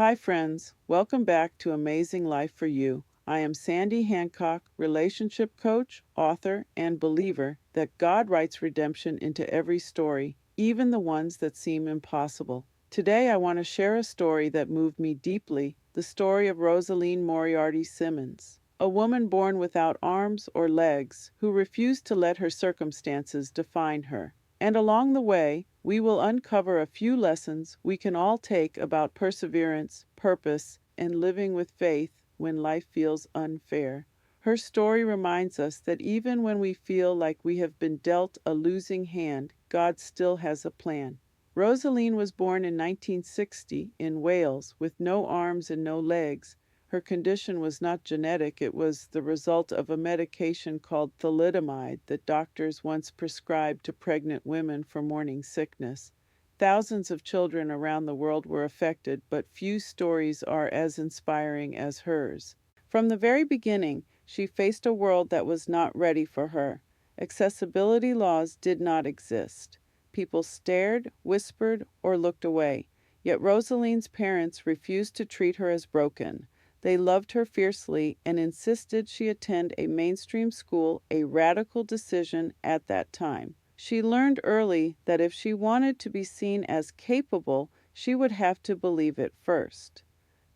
Hi, friends. Welcome back to Amazing Life for You. I am Sandy Hancock, relationship coach, author, and believer that God writes redemption into every story, even the ones that seem impossible. Today, I want to share a story that moved me deeply, the story of Rosaleen Moriarty-Simmonds, a woman born without arms or legs who refused to let her circumstances define her. And along the way, we will uncover a few lessons we can all take about perseverance, purpose, and living with faith when life feels unfair. Her story reminds us that even when we feel like we have been dealt a losing hand, God still has a plan. Rosaleen was born in 1960 in Wales with no arms and no legs. Her condition was not genetic, it was the result of a medication called thalidomide that doctors once prescribed to pregnant women for morning sickness. Thousands of children around the world were affected, but few stories are as inspiring as hers. From the very beginning, she faced a world that was not ready for her. Accessibility laws did not exist. People stared, whispered, or looked away. Yet Rosaleen's parents refused to treat her as broken. They loved her fiercely and insisted she attend a mainstream school, a radical decision at that time. She learned early that if she wanted to be seen as capable, she would have to believe it first.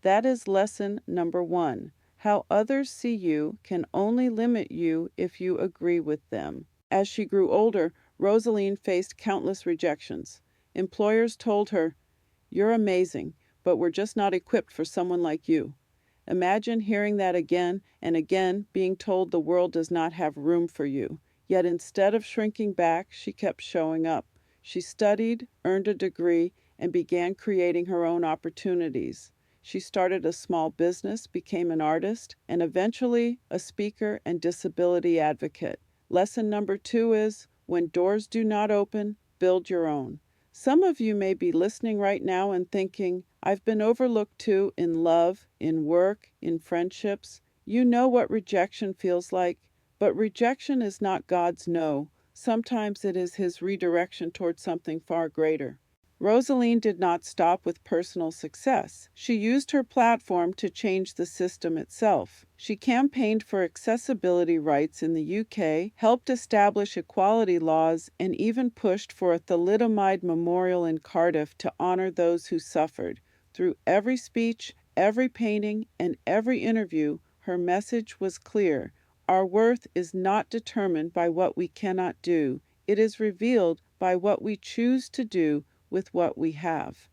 That is lesson number 1. How others see you can only limit you if you agree with them. As she grew older, Rosaleen faced countless rejections. Employers told her, "You're amazing, but we're just not equipped for someone like you." Imagine hearing that again and again, being told the world does not have room for you. Yet instead of shrinking back, she kept showing up. She studied, earned a degree, and began creating her own opportunities. She started a small business, became an artist, and eventually a speaker and disability advocate. Lesson number 2 is, when doors do not open, build your own. Some of you may be listening right now and thinking, I've been overlooked too in love, in work, in friendships. You know what rejection feels like, but rejection is not God's no. Sometimes it is His redirection toward something far greater. Rosaleen did not stop with personal success. She used her platform to change the system itself. She campaigned for accessibility rights in the UK, helped establish equality laws, and even pushed for a thalidomide memorial in Cardiff to honor those who suffered. Through every speech, every painting, and every interview, her message was clear. Our worth is not determined by what we cannot do. It is revealed by what we choose to do with what we have.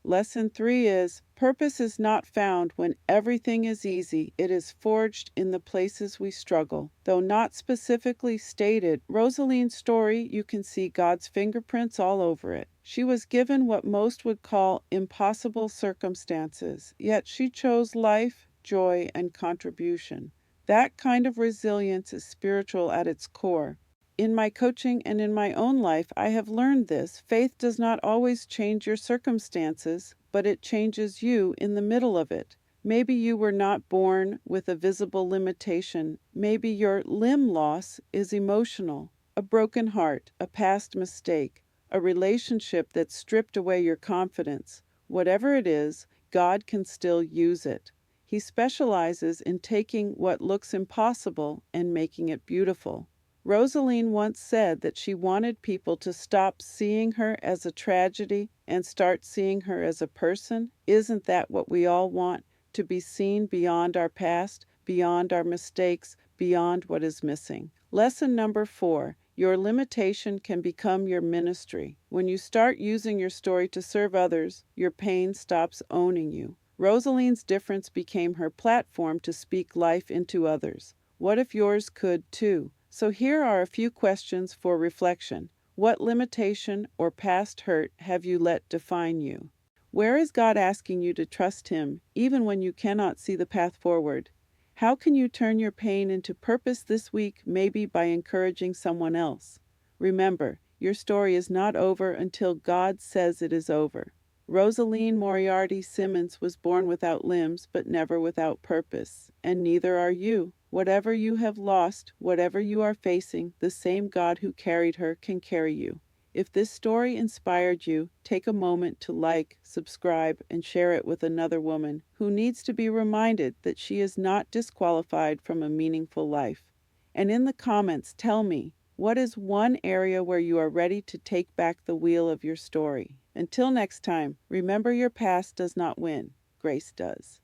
Lesson 3 is, purpose is not found when everything is easy. It is forged in the places we struggle. Though not specifically stated, Rosaleen's story, you can see God's fingerprints all over it. She was given what most would call impossible circumstances, yet she chose life, joy, and contribution. That kind of resilience is spiritual at its core. In my coaching and in my own life, I have learned this. Faith does not always change your circumstances, but it changes you in the middle of it. Maybe you were not born with a visible limitation. Maybe your limb loss is emotional, a broken heart, a past mistake, a relationship that stripped away your confidence. Whatever it is, God can still use it. He specializes in taking what looks impossible and making it beautiful. Rosaleen once said that she wanted people to stop seeing her as a tragedy and start seeing her as a person. Isn't that what we all want? To be seen beyond our past, beyond our mistakes, beyond what is missing. Lesson number 4. Your limitation can become your ministry. When you start using your story to serve others, your pain stops owning you. Rosaleen's difference became her platform to speak life into others. What if yours could too? So here are a few questions for reflection. What limitation or past hurt have you let define you? Where is God asking you to trust Him, even when you cannot see the path forward? How can you turn your pain into purpose this week, maybe by encouraging someone else? Remember, your story is not over until God says it is over. Rosaleen Moriarty-Simmonds was born without limbs, but never without purpose, and neither are you. Whatever you have lost, whatever you are facing, the same God who carried her can carry you. If this story inspired you, take a moment to like, subscribe, and share it with another woman who needs to be reminded that she is not disqualified from a meaningful life. And in the comments, tell me, what is one area where you are ready to take back the wheel of your story? Until next time, remember your past does not win, grace does.